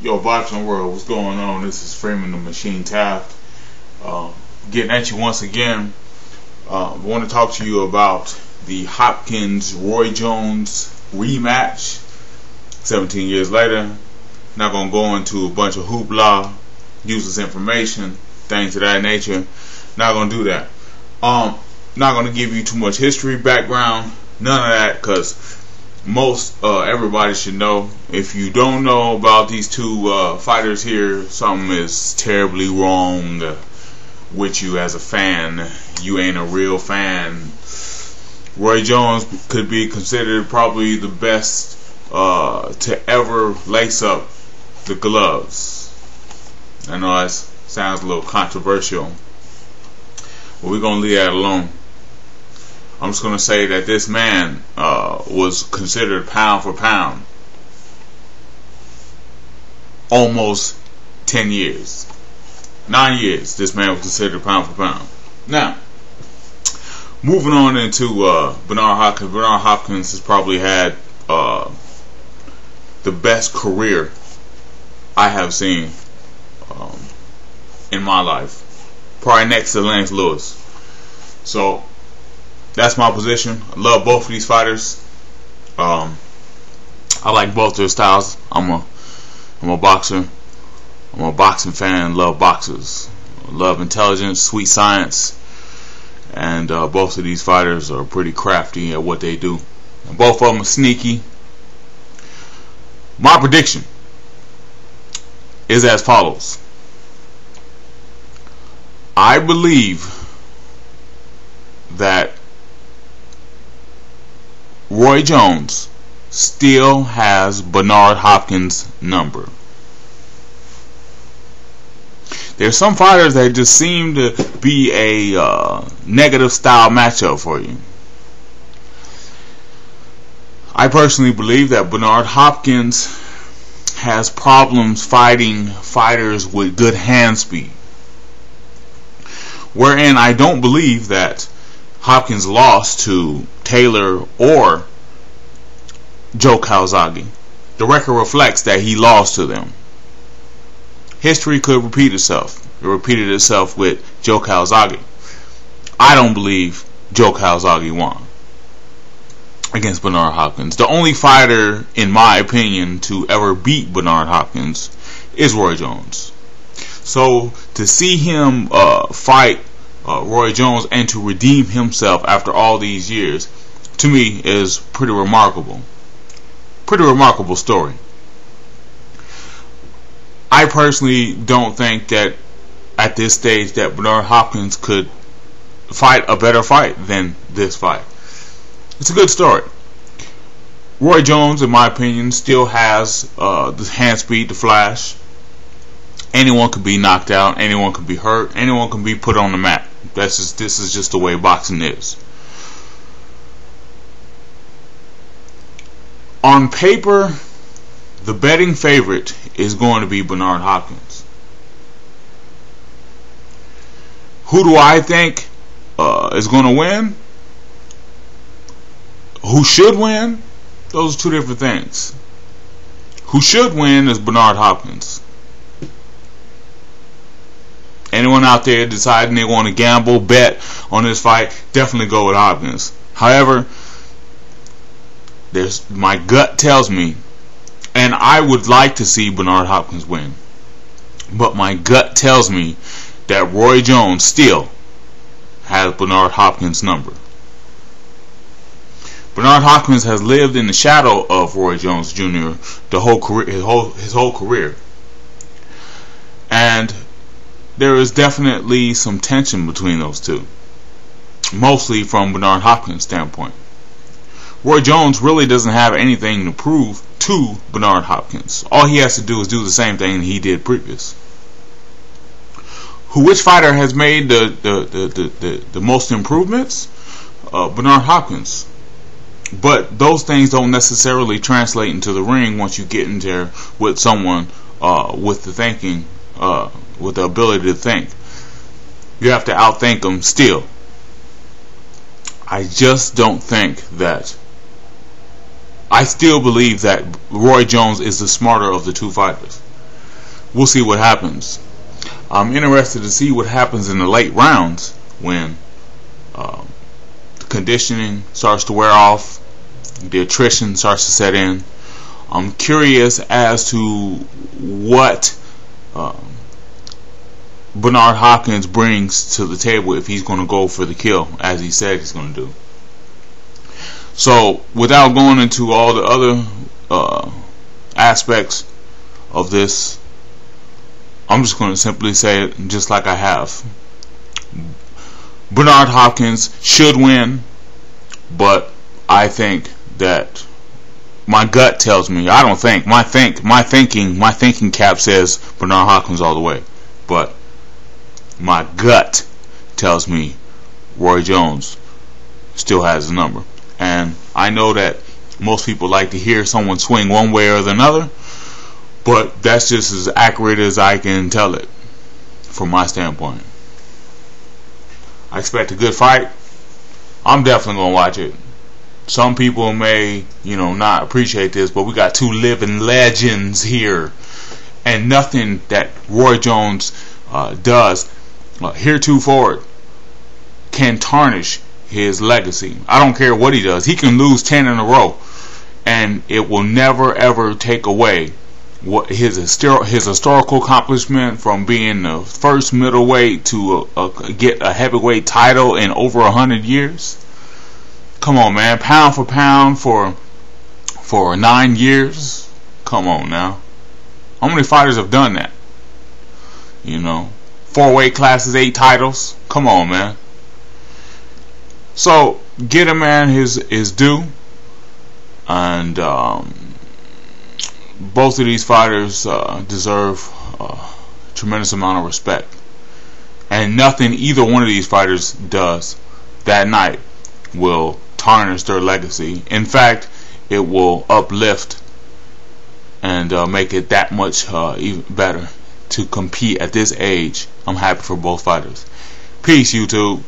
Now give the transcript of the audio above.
Yo, Boxing World, what's going on? This is Freeman the Machine Taft. Getting at you once again. I want to talk to you about the Hopkins Roy Jones rematch 17 years later. Not going to go into a bunch of hoopla, useless information, things of that nature. Not going to do that. Not going to give you too much history, background, none of that, because most everybody should know. If you don't know about these two fighters here, something is terribly wrong with you as a fan. You ain't a real fan. Roy Jones could be considered probably the best to ever lace up the gloves. I know that sounds a little controversial, but we're going to leave that alone. I'm just going to say that this man was considered pound for pound almost 10 years. 9 years this man was considered pound for pound. Now, moving on into Bernard Hopkins. Bernard Hopkins has probably had the best career I have seen in my life. Probably next to Lance Lewis. So, that's my position. I love both of these fighters. I like both their styles. I'm a boxer. I'm a boxing fan. Love boxers. Love intelligence, sweet science, and both of these fighters are pretty crafty at what they do. And both of them are sneaky. My prediction is as follows. I believe that Roy Jones still has Bernard Hopkins' number. There's some fighters that just seem to be a negative style matchup for you. I personally believe that Bernard Hopkins has problems fighting fighters with good hand speed, wherein I don't believe that Hopkins lost to Taylor or Joe Calzaghe. The record reflects that he lost to them. History could repeat itself. It repeated itself with Joe Calzaghe. I don't believe Joe Calzaghe won against Bernard Hopkins. The only fighter, in my opinion, to ever beat Bernard Hopkins is Roy Jones. So to see him fight Roy Jones and to redeem himself after all these years, to me, is pretty remarkable. Pretty remarkable story. I personally don't think that at this stage that Bernard Hopkins could fight a better fight than this fight. It's a good story. Roy Jones, in my opinion, still has the hand speed, the flash. Anyone can be knocked out. Anyone can be hurt. Anyone can be put on the mat. This is just the way boxing is. On paper, the betting favorite is going to be Bernard Hopkins. Who do I think is going to win? Who should win? Those are two different things. Who should win is Bernard Hopkins. Anyone out there deciding they want to gamble, bet on this fight, definitely go with Hopkins. However, my gut tells me, and I would like to see Bernard Hopkins win, but my gut tells me that Roy Jones still has Bernard Hopkins' number. Bernard Hopkins has lived in the shadow of Roy Jones Jr. the whole career, his whole career, and there is definitely some tension between those two, mostly from Bernard Hopkins' standpoint. Roy Jones really doesn't have anything to prove to Bernard Hopkins. All he has to do is do the same thing he did previous. Which fighter has made the most improvements? Bernard Hopkins. But those things don't necessarily translate into the ring once you get in there with someone with the thinking, with the ability to think. You have to outthink them still. I just don't think that. I still believe that Roy Jones is the smarter of the two fighters. we'll see what happens. I'm interested to see what happens in the late rounds when the conditioning starts to wear off, the attrition starts to set in. I'm curious as to what Bernard Hopkins brings to the table if he's going to go for the kill as he said he's going to do. So without going into all the other aspects of this, I'm just going to simply say it just like I have. Bernard Hopkins should win, but I think that my gut tells me, I don't think, my thinking cap says Bernard Hopkins all the way, but my gut tells me Roy Jones still has the number. And I know that most people like to hear someone swing one way or the other, but that's just as accurate as I can tell it from my standpoint. I expect a good fight. I'm definitely going to watch it. Some people may, not appreciate this, but we got two living legends here. And nothing that Roy Jones does heretofore can tarnish his legacy. I don't care what he does. He can lose 10 in a row, and it will never ever take away what his historical accomplishment from being the first middleweight to get a heavyweight title in over 100 years. Come on, man. Pound for pound for 9 years. Come on now. How many fighters have done that? 4 weight classes, 8 titles. Come on, man. So get a man his due, and both of these fighters deserve a tremendous amount of respect, and nothing either one of these fighters does that night will tarnish their legacy. In fact, it will uplift and make it that much even better to compete at this age. I'm happy for both fighters. Peace, YouTube.